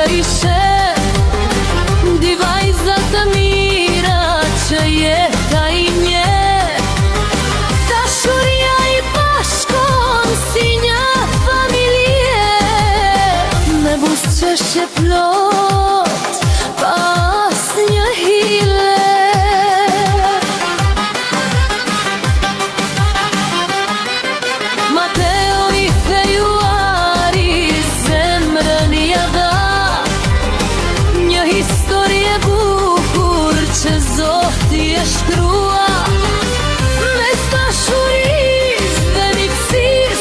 që ishe di vajza të mira që jeta i nje. Dashuria i bashkon si një familje, me buzëqeshje plot pas një hile. Mateo i thejuari zemrën ja dha, një histori e bukur që Zoti e shkrua.